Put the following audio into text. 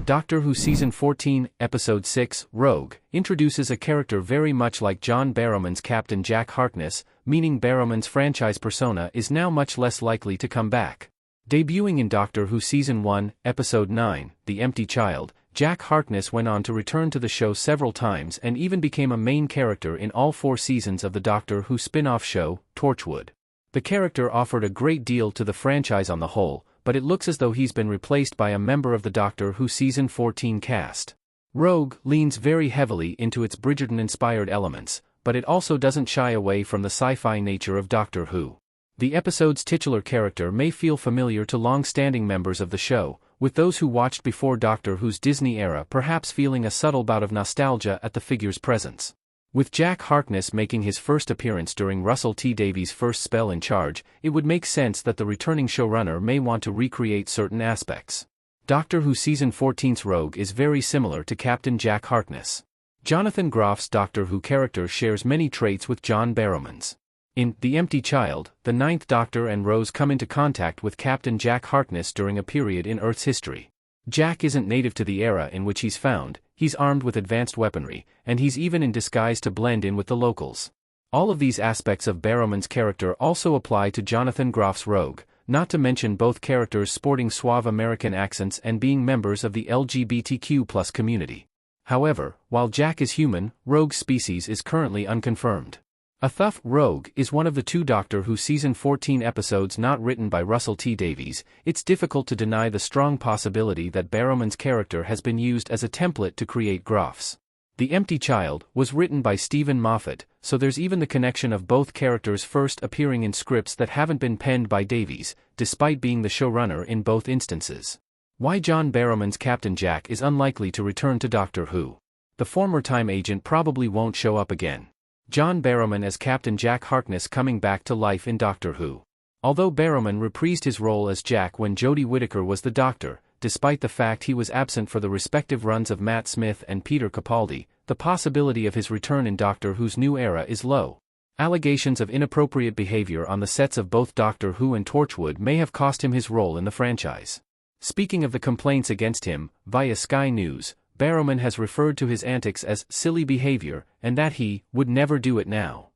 Doctor Who Season 14, Episode 6, Rogue, introduces a character very much like John Barrowman's Captain Jack Harkness, meaning Barrowman's franchise persona is now much less likely to come back. Debuting in Doctor Who Season 1, Episode 9, The Empty Child, Jack Harkness went on to return to the show several times and even became a main character in all 4 seasons of the Doctor Who spin-off show, Torchwood. The character offered a great deal to the franchise on the whole, but it looks as though he's been replaced by a member of the Doctor Who Season 14 cast. Rogue leans very heavily into its Bridgerton-inspired elements, but it also doesn't shy away from the sci-fi nature of Doctor Who. The episode's titular character may feel familiar to long-standing members of the show, with those who watched before Doctor Who's Disney era perhaps feeling a subtle bout of nostalgia at the figure's presence. With Jack Harkness making his first appearance during Russell T Davies' first spell in charge, it would make sense that the returning showrunner may want to recreate certain aspects. Doctor Who Season 14's Rogue is very similar to Captain Jack Harkness. Jonathan Groff's Doctor Who character shares many traits with John Barrowman's. In The Empty Child, the Ninth Doctor and Rose come into contact with Captain Jack Harkness during a period in Earth's history. Jack isn't native to the era in which he's found, he's armed with advanced weaponry, and he's even in disguise to blend in with the locals. All of these aspects of Barrowman's character also apply to Jonathan Groff's Rogue, not to mention both characters sporting suave American accents and being members of the LGBTQ+ community. However, while Jack is human, Rogue's species is currently unconfirmed. A Thuff Rogue is one of the 2 Doctor Who Season 14 episodes not written by Russell T Davies. It's difficult to deny the strong possibility that Barrowman's character has been used as a template to create Groff's. The Empty Child was written by Stephen Moffat, so there's even the connection of both characters first appearing in scripts that haven't been penned by Davies, despite being the showrunner in both instances. Why John Barrowman's Captain Jack is unlikely to return to Doctor Who. The former time agent probably won't show up again. John Barrowman as Captain Jack Harkness coming back to life in Doctor Who. Although Barrowman reprised his role as Jack when Jodie Whittaker was the Doctor, despite the fact he was absent for the respective runs of Matt Smith and Peter Capaldi, the possibility of his return in Doctor Who's new era is low. Allegations of inappropriate behavior on the sets of both Doctor Who and Torchwood may have cost him his role in the franchise. Speaking of the complaints against him, via Sky News, Barrowman has referred to his antics as silly behavior, and that he would never do it now.